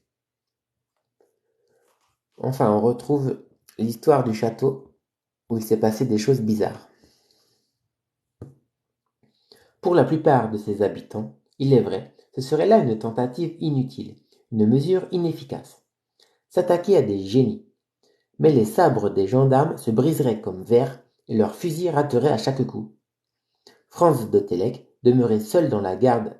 Speaker 1: Enfin, on retrouve l'histoire du château où il s'est passé des choses bizarres. Pour la plupart de ses habitants, il est vrai, ce serait là une tentative inutile, une mesure inefficace. S'attaquer à des génies. Mais les sabres des gendarmes se briseraient comme verre et leurs fusils rateraient à chaque coup. Franz de Télek, demeuré seul dans la garde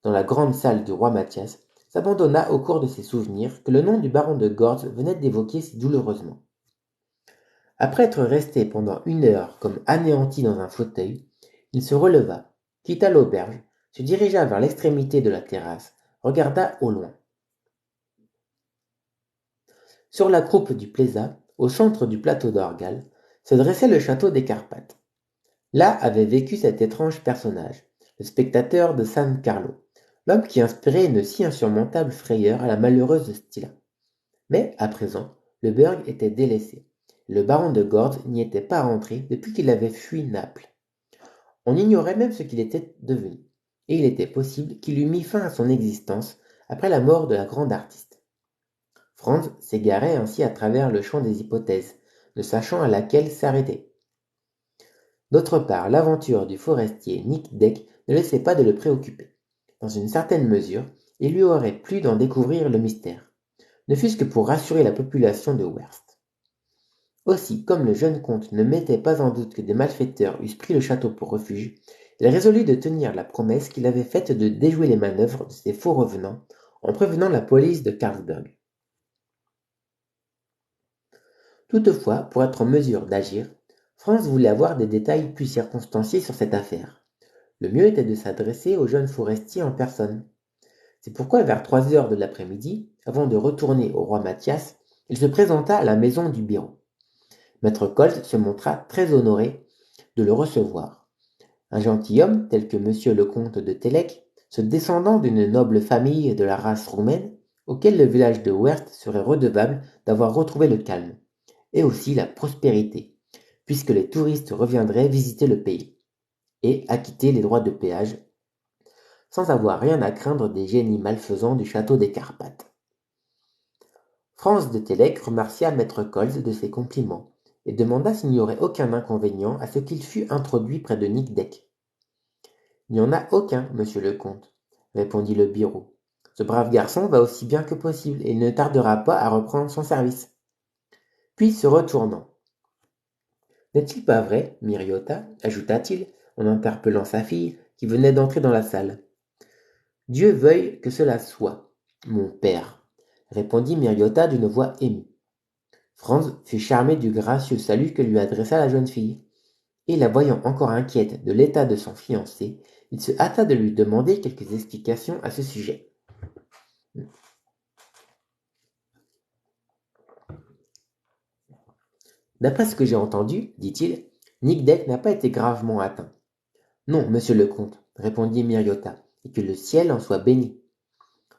Speaker 1: dans la grande salle du roi Mathias, s'abandonna au cours de ses souvenirs que le nom du baron de Gortz venait d'évoquer si douloureusement. Après être resté pendant 1 heure comme anéanti dans un fauteuil, il se releva, quitta l'auberge, se dirigea vers l'extrémité de la terrasse, regarda au loin. Sur la croupe du Plesa, au centre du plateau d'Orgal, se dressait le château des Carpates. Là avait vécu cet étrange personnage, le spectateur de San Carlo, l'homme qui inspirait une si insurmontable frayeur à la malheureuse Stilla. Mais, à présent, le burg était délaissé. Le baron de Gortz n'y était pas rentré depuis qu'il avait fui Naples. On ignorait même ce qu'il était devenu, et il était possible qu'il eût mis fin à son existence après la mort de la grande artiste. Franz s'égarait ainsi à travers le champ des hypothèses, ne sachant à laquelle s'arrêter. D'autre part, l'aventure du forestier Nic Deck ne laissait pas de le préoccuper. Dans une certaine mesure, il lui aurait plu d'en découvrir le mystère, ne fût-ce que pour rassurer la population de Werst. Aussi, comme le jeune comte ne mettait pas en doute que des malfaiteurs eussent pris le château pour refuge, il résolut de tenir la promesse qu'il avait faite de déjouer les manœuvres de ces faux revenants en prévenant la police de Karlsburg. Toutefois, pour être en mesure d'agir, Franz voulait avoir des détails plus circonstanciés sur cette affaire. Le mieux était de s'adresser au jeune forestier en personne. C'est pourquoi vers 3 heures de l'après-midi, avant de retourner au roi Mathias, il se présenta à la maison du Biron. Maître Koltz se montra très honoré de le recevoir. Un gentilhomme tel que monsieur le comte de Télek, ce descendant d'une noble famille de la race roumaine, auquel le village de Werst serait redevable d'avoir retrouvé le calme, et aussi la prospérité, puisque les touristes reviendraient visiter le pays, et acquitter les droits de péage, sans avoir rien à craindre des génies malfaisants du château des Carpates. Franz de Télek remercia maître Koltz de ses compliments, et demanda s'il n'y aurait aucun inconvénient à ce qu'il fût introduit près de Nic Deck. Il n'y en a aucun, monsieur le comte, répondit le biró. Ce brave garçon va aussi bien que possible et ne tardera pas à reprendre son service. Puis, se retournant. N'est-il pas vrai, Miriota, ajouta-t-il, en interpellant sa fille, qui venait d'entrer dans la salle. Dieu veuille que cela soit, mon père, répondit Miriota d'une voix émue. Franz fut charmé du gracieux salut que lui adressa la jeune fille, et la voyant encore inquiète de l'état de son fiancé, il se hâta de lui demander quelques explications à ce sujet. D'après ce que j'ai entendu, dit-il, Nic Deck n'a pas été gravement atteint. Non, monsieur le comte, répondit Miriota, et que le ciel en soit béni.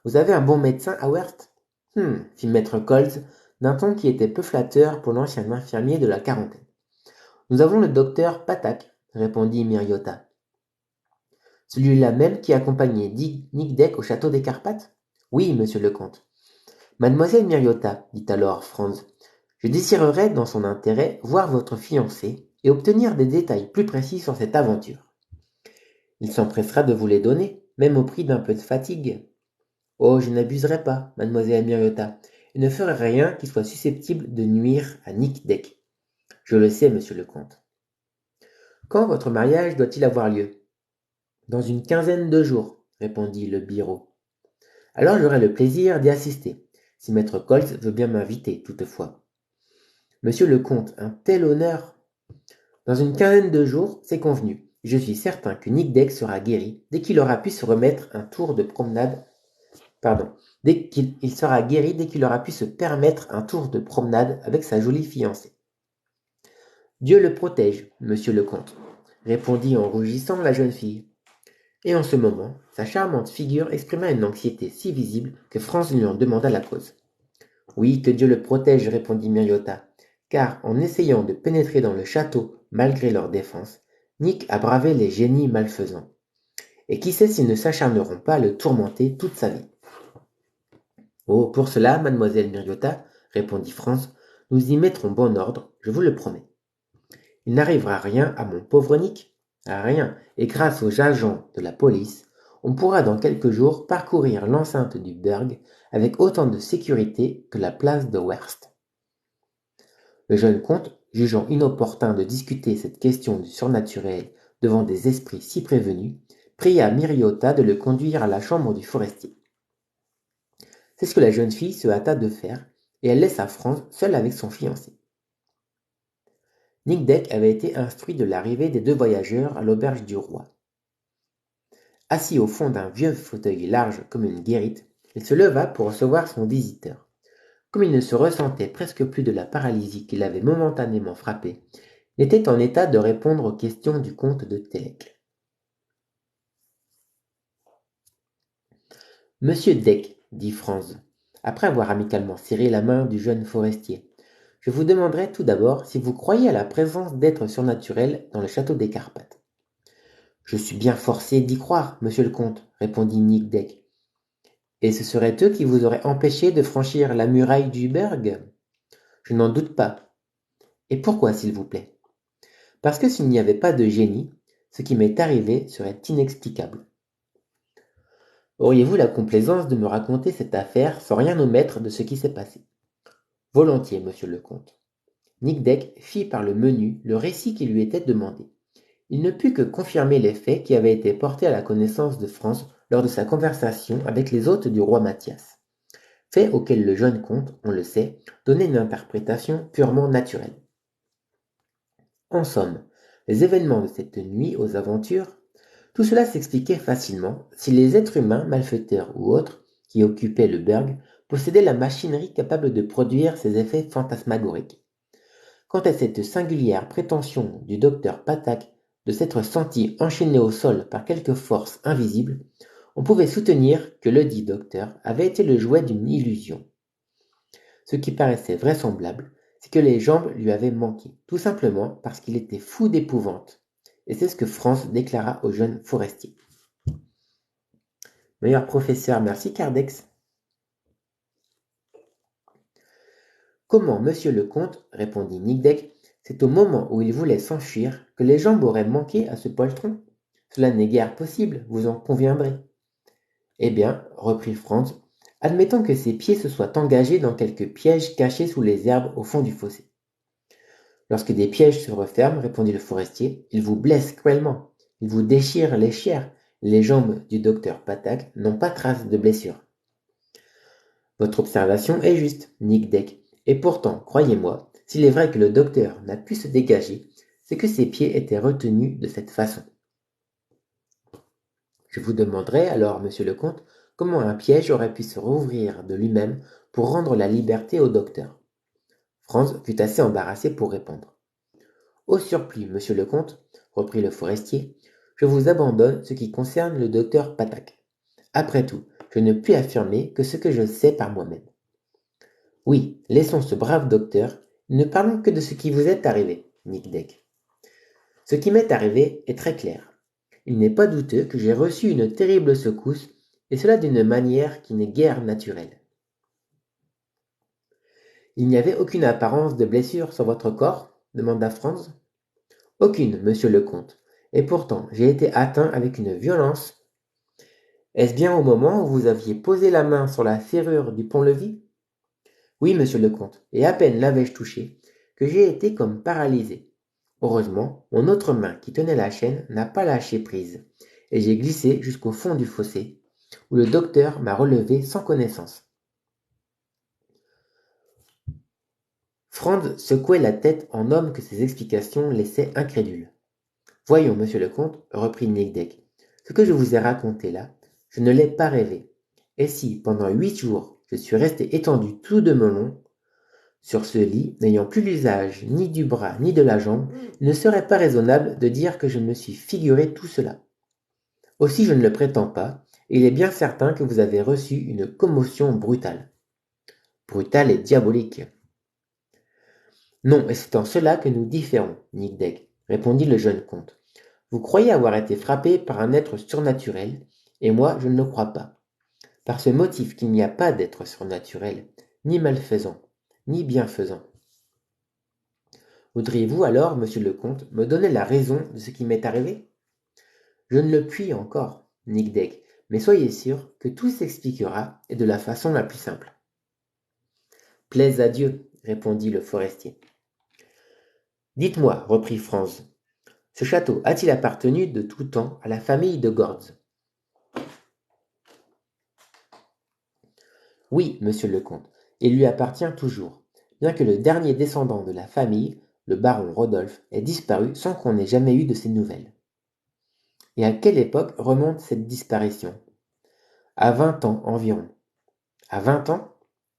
Speaker 1: Vous avez un bon médecin à Werst? Fit maître Koltz, d'un ton qui était peu flatteur pour l'ancien infirmier de la quarantaine. Nous avons le docteur Patak, répondit Miriota. Celui-là même qui accompagnait Nic Deck au château des Carpates? Oui, monsieur le comte. Mademoiselle Miriota, dit alors Franz, je désirerais, dans son intérêt, voir votre fiancé et obtenir des détails plus précis sur cette aventure. Il s'empressera de vous les donner, même au prix d'un peu de fatigue. Oh, je n'abuserai pas, mademoiselle Miriota, et ne ferai rien qui soit susceptible de nuire à Nic Deck. Je le sais, monsieur le comte. Quand votre mariage doit-il avoir lieu? Dans une quinzaine de jours, répondit le biró. Alors j'aurai le plaisir d'y assister, si maître Koltz veut bien m'inviter, toutefois. Monsieur le comte, un tel honneur! Dans une quinzaine de jours, c'est convenu. Je suis certain que Nic Deck sera guéri dès qu'il aura pu se remettre un tour de promenade. Pardon. Il sera guéri dès qu'il aura pu se permettre un tour de promenade avec sa jolie fiancée. Dieu le protège, monsieur le comte, répondit en rougissant la jeune fille. Et en ce moment, sa charmante figure exprima une anxiété si visible que Franz lui en demanda la cause. Oui, que Dieu le protège, répondit Miriota, car en essayant de pénétrer dans le château malgré leur défense, Nick a bravé les génies malfaisants. Et qui sait s'ils ne s'acharneront pas à le tourmenter toute sa vie. Oh, pour cela, mademoiselle Miriota, répondit Franz, nous y mettrons bon ordre, je vous le promets. Il n'arrivera rien à mon pauvre Nick, à rien, et grâce aux agents de la police, on pourra dans quelques jours parcourir l'enceinte du Burg avec autant de sécurité que la place de Werst. Le jeune comte, jugeant inopportun de discuter cette question du surnaturel devant des esprits si prévenus, pria Miriota de le conduire à la chambre du forestier. C'est ce que la jeune fille se hâta de faire, et elle laissa Franz seul avec son fiancé. Nic Deck avait été instruit de l'arrivée des deux voyageurs à l'auberge du roi. Assis au fond d'un vieux fauteuil large comme une guérite, il se leva pour recevoir son visiteur. Comme il ne se ressentait presque plus de la paralysie qui l'avait momentanément frappé, il était en état de répondre aux questions du comte de Télek. Monsieur Deck, dit Franz, après avoir amicalement serré la main du jeune forestier, je vous demanderai tout d'abord si vous croyez à la présence d'êtres surnaturels dans le château des Carpates. Je suis bien forcé d'y croire, monsieur le comte, répondit Nic Deck. Et ce seraient eux qui vous auraient empêché de franchir la muraille du Berg? Je n'en doute pas. Et pourquoi, s'il vous plaît? Parce que s'il n'y avait pas de génie, ce qui m'est arrivé serait inexplicable. Auriez-vous la complaisance de me raconter cette affaire sans rien omettre de ce qui s'est passé? Volontiers, monsieur le comte. Nic Deck fit par le menu le récit qui lui était demandé. Il ne put que confirmer les faits qui avaient été portés à la connaissance de Franz lors de sa conversation avec les hôtes du roi Mathias. Faits auxquels le jeune comte, on le sait, donnait une interprétation purement naturelle. En somme, les événements de cette nuit aux aventures, tout cela s'expliquait facilement si les êtres humains, malfaiteurs ou autres, qui occupaient le Berg, possédaient la machinerie capable de produire ces effets fantasmagoriques. Quant à cette singulière prétention du docteur Patak de s'être senti enchaîné au sol par quelque force invisible, on pouvait soutenir que ledit docteur avait été le jouet d'une illusion. Ce qui paraissait vraisemblable, c'est que les jambes lui avaient manqué, tout simplement parce qu'il était fou d'épouvante, et c'est ce que Franz déclara au jeune forestier. Meilleur professeur, merci Cardex. Comment, monsieur le comte, répondit Nic Deck, c'est au moment où il voulait s'enfuir que les jambes auraient manqué à ce poltron? Cela n'est guère possible, vous en conviendrez. Eh bien, reprit Franz, admettons que ses pieds se soient engagés dans quelques pièges cachés sous les herbes au fond du fossé. Lorsque des pièges se referment, répondit le forestier, ils vous blessent cruellement, ils vous déchirent les chairs. Les jambes du docteur Patak n'ont pas trace de blessure. Votre observation est juste, Nic Deck, et pourtant, croyez-moi, s'il est vrai que le docteur n'a pu se dégager, c'est que ses pieds étaient retenus de cette façon. Je vous demanderai alors, monsieur le comte, comment un piège aurait pu se rouvrir de lui-même pour rendre la liberté au docteur. Franz fut assez embarrassé pour répondre. Au surplus, monsieur le comte, reprit le forestier, je vous abandonne ce qui concerne le docteur Patak. Après tout, je ne puis affirmer que ce que je sais par moi-même. Oui, laissons ce brave docteur, ne parlons que de ce qui vous est arrivé, Nic Deck. Ce qui m'est arrivé est très clair. Il n'est pas douteux que j'ai reçu une terrible secousse, et cela d'une manière qui n'est guère naturelle. Il n'y avait aucune apparence de blessure sur votre corps? Demanda Franz. Aucune, monsieur le comte, et pourtant j'ai été atteint avec une violence. Est-ce bien au moment où vous aviez posé la main sur la serrure du pont-levis? Oui, monsieur le comte, et à peine l'avais-je touché, que j'ai été comme paralysé. Heureusement, mon autre main qui tenait la chaîne n'a pas lâché prise, et j'ai glissé jusqu'au fond du fossé, où le docteur m'a relevé sans connaissance. Franz secouait la tête en homme que ses explications laissaient incrédule. Voyons, monsieur le comte, reprit Nick Deck, ce que je vous ai raconté là, je ne l'ai pas rêvé. Et si, pendant 8 jours, je suis resté étendu tout de melon, sur ce lit, n'ayant plus l'usage ni du bras ni de la jambe, il ne serait pas raisonnable de dire que je me suis figuré tout cela. Aussi je ne le prétends pas, et il est bien certain que vous avez reçu une commotion brutale. Brutale et diabolique. Non, et c'est en cela que nous différons, Nick Deck, répondit le jeune comte. Vous croyez avoir été frappé par un être surnaturel, et moi je ne le crois pas. Par ce motif qu'il n'y a pas d'être surnaturel, ni malfaisant, ni bienfaisant. Voudriez-vous alors, monsieur le comte, me donner la raison de ce qui m'est arrivé? Je ne le puis encore, Nick Deck, mais soyez sûr que tout s'expliquera et de la façon la plus simple. Plaise à Dieu, répondit le forestier. Dites-moi, reprit Franz, ce château a-t-il appartenu de tout temps à la famille de Gortz? Oui, monsieur le comte, il lui appartient toujours, bien que le dernier descendant de la famille, le baron Rodolphe, ait disparu sans qu'on ait jamais eu de ses nouvelles. Et à quelle époque remonte cette disparition? À 20 ans environ. À 20 ans?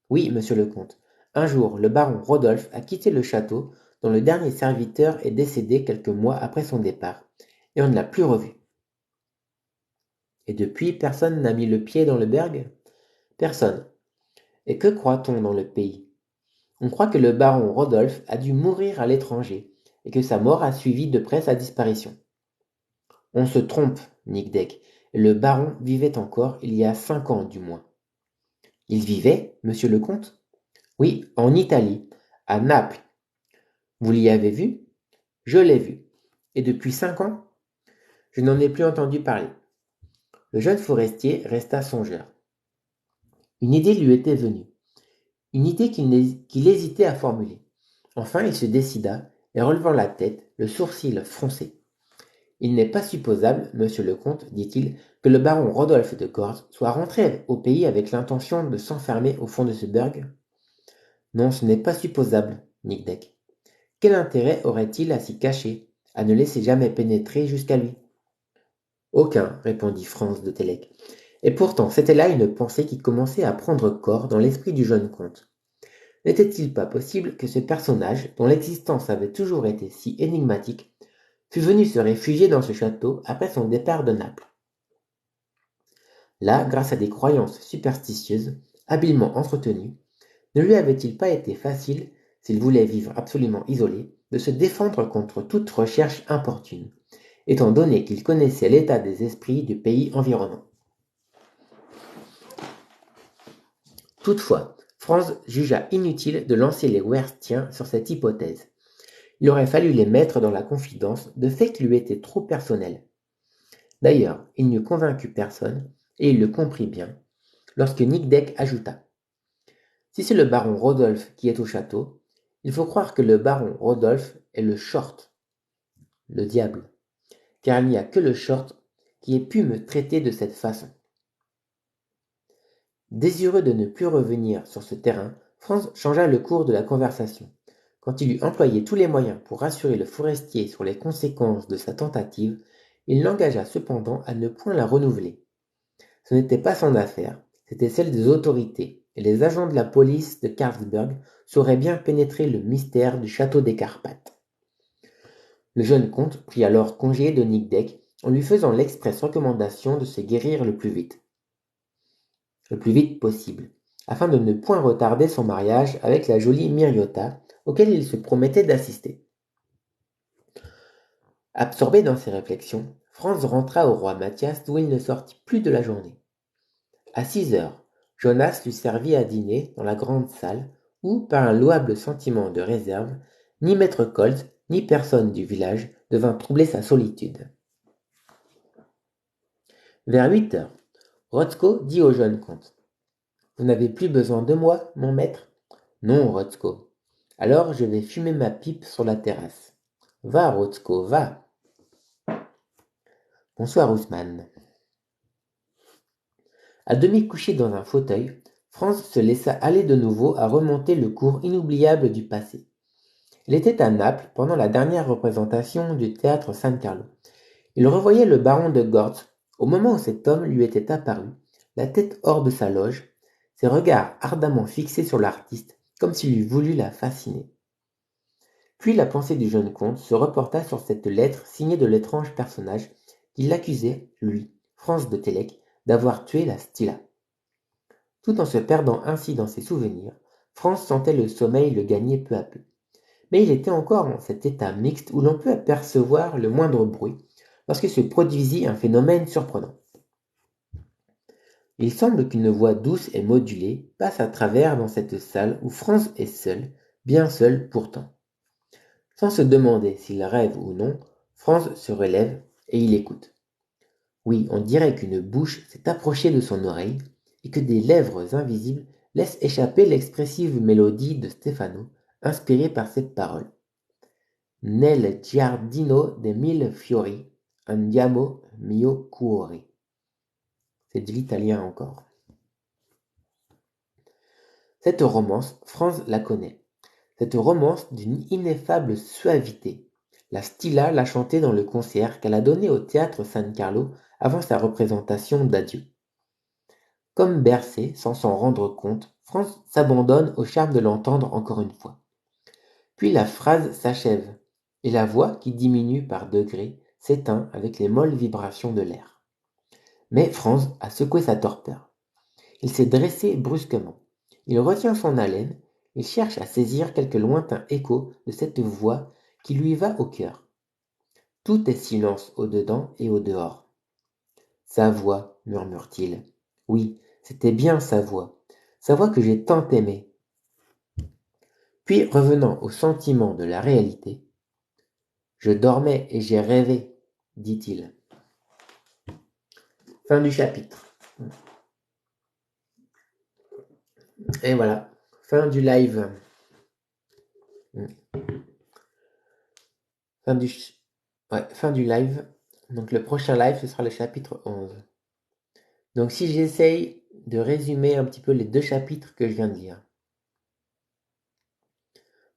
Speaker 1: Oui, monsieur le comte. Un jour, le baron Rodolphe a quitté le château, dont le dernier serviteur est décédé quelques mois après son départ, et on ne l'a plus revu. Et depuis, personne n'a mis le pied dans le Berg? Personne. Et que croit-on dans le pays? On croit que le baron Rodolphe a dû mourir à l'étranger, et que sa mort a suivi de près sa disparition. On se trompe, Nick Deck, et le baron vivait encore il y a 5 ans du moins. Il vivait, monsieur le comte? Oui, en Italie, à Naples. Vous l'y avez vu? Je l'ai vu. Et depuis 5 ans? Je n'en ai plus entendu parler. Le jeune forestier resta songeur. Une idée lui était venue. Une idée qu'il hésitait à formuler. Enfin, il se décida, et relevant la tête, le sourcil froncé. Il n'est pas supposable, monsieur le comte, dit-il, que le baron Rodolphe de Gortz soit rentré au pays avec l'intention de s'enfermer au fond de ce burg? Non, ce n'est pas supposable, Nick Deck. Quel intérêt aurait-il à s'y cacher, à ne laisser jamais pénétrer jusqu'à lui? Aucun, répondit Franz de Télek. Et pourtant, c'était là une pensée qui commençait à prendre corps dans l'esprit du jeune comte. N'était-il pas possible que ce personnage, dont l'existence avait toujours été si énigmatique, fût venu se réfugier dans ce château après son départ de Naples? Là, grâce à des croyances superstitieuses, habilement entretenues, ne lui avait-il pas été facile, s'il voulait vivre absolument isolé, de se défendre contre toute recherche importune, étant donné qu'il connaissait l'état des esprits du pays environnant? Toutefois, Franz jugea inutile de lancer les Werstiens sur cette hypothèse. Il aurait fallu les mettre dans la confidence de faits qui lui étaient trop personnels. D'ailleurs, il n'eut convaincu personne, et il le comprit bien, lorsque Nick Deck ajouta: Si c'est le baron Rodolphe qui est au château, il faut croire que le baron Rodolphe est le short, le diable, car il n'y a que le short qui ait pu me traiter de cette façon. Désireux de ne plus revenir sur ce terrain, Franz changea le cours de la conversation. Quand il eut employé tous les moyens pour rassurer le forestier sur les conséquences de sa tentative, il l'engagea cependant à ne point la renouveler. Ce n'était pas son affaire, c'était celle des autorités, et les agents de la police de Karlsburg sauraient bien pénétrer le mystère du château des Carpates. Le jeune comte prit alors congé de Nick Deck en lui faisant l'expresse recommandation de se guérir le plus vite possible, afin de ne point retarder son mariage avec la jolie Miriota, auquel il se promettait d'assister. Absorbé dans ses réflexions, Franz rentra au roi Mathias d'où il ne sortit plus de la journée. À 6 heures, Jonas lui servit à dîner dans la grande salle où, par un louable sentiment de réserve, ni maître Koltz ni personne du village ne vint troubler sa solitude. Vers 8 heures, Rotzko dit au jeune comte: Vous n'avez plus besoin de moi, mon maître? Non, Rotzko. Alors je vais fumer ma pipe sur la terrasse. Va, Rotzko, va. Bonsoir, Ousmane. À demi couché dans un fauteuil, Franz se laissa aller de nouveau à remonter le cours inoubliable du passé. Il était à Naples pendant la dernière représentation du théâtre San Carlo. Il revoyait le baron de Gortz au moment où cet homme lui était apparu, la tête hors de sa loge, ses regards ardemment fixés sur l'artiste, comme s'il eût voulu la fasciner. Puis la pensée du jeune comte se reporta sur cette lettre signée de l'étrange personnage qui l'accusait, lui, Franz de Télek, d'avoir tué la Stilla. Tout en se perdant ainsi dans ses souvenirs, Franz sentait le sommeil le gagner peu à peu. Mais il était encore en cet état mixte où l'on peut apercevoir le moindre bruit, lorsque se produisit un phénomène surprenant. Il semble qu'une voix douce et modulée passe à travers dans cette salle où Franz est seul, bien seul pourtant. Sans se demander s'il rêve ou non, Franz se relève et il écoute. Oui, on dirait qu'une bouche s'est approchée de son oreille et que des lèvres invisibles laissent échapper l'expressive mélodie de Stefano, inspirée par cette parole. Nel giardino de mille fiori, andiamo mio cuore. C'est de l'italien encore. Cette romance, Franz la connaît. Cette romance d'une ineffable suavité. La Stilla l'a chantée dans le concert qu'elle a donné au théâtre San Carlo avant sa représentation d'Adieu. Comme bercé, sans s'en rendre compte, Franz s'abandonne au charme de l'entendre encore une fois. Puis la phrase s'achève, et la voix, qui diminue par degrés, s'éteint avec les molles vibrations de l'air. Mais Franz a secoué sa torpeur. Il s'est dressé brusquement. Il retient son haleine, il cherche à saisir quelque lointain écho de cette voix qui lui va au cœur. Tout est silence au-dedans et au-dehors. Sa voix, murmure-t-il. Oui, c'était bien sa voix que j'ai tant aimée. Puis, revenant au sentiment de la réalité, je dormais et j'ai rêvé, dit-il. Fin du chapitre. Et voilà, fin du live. Fin du live. Donc le prochain live, ce sera le chapitre 11. Donc si j'essaye de résumer un petit peu les deux chapitres que je viens de lire.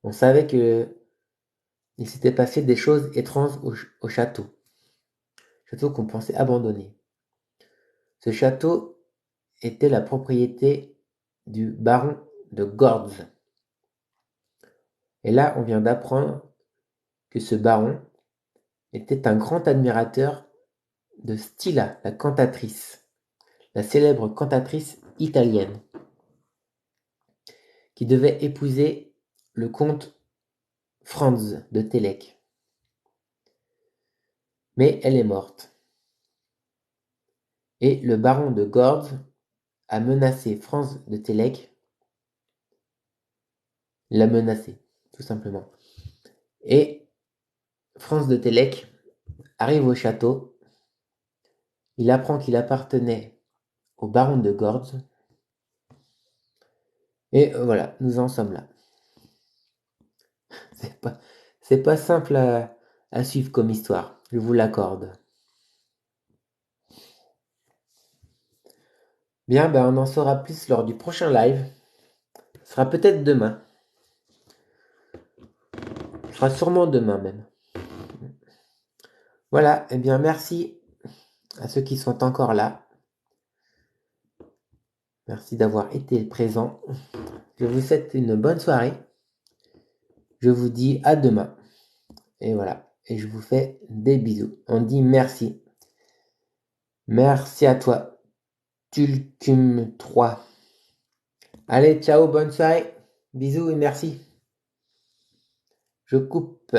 Speaker 1: On savait que il s'était passé des choses étranges au château. Château qu'on pensait abandonné. Ce château était la propriété du baron de Gortz. Et là, on vient d'apprendre que ce baron était un grand admirateur de Stilla, la cantatrice, la célèbre cantatrice italienne, qui devait épouser le comte Franz de Télek. Mais elle est morte. Et le baron de Gortz a menacé Franz de Télek, l'a menacé, tout simplement. Et Franz de Télek arrive au château, il apprend qu'il appartenait au baron de Gortz, et voilà, nous en sommes là. C'est pas simple à suivre comme histoire, je vous l'accorde. Bien, ben on en saura plus lors du prochain live. Ce sera peut-être demain. Ce sera sûrement demain même. Voilà, et bien merci à ceux qui sont encore là. Merci d'avoir été présents. Je vous souhaite une bonne soirée. Je vous dis à demain. Et voilà. Et je vous fais des bisous. On dit merci. Merci à toi. Tulcum 3. Allez, ciao, bonne soirée. Bisous et merci. Je coupe.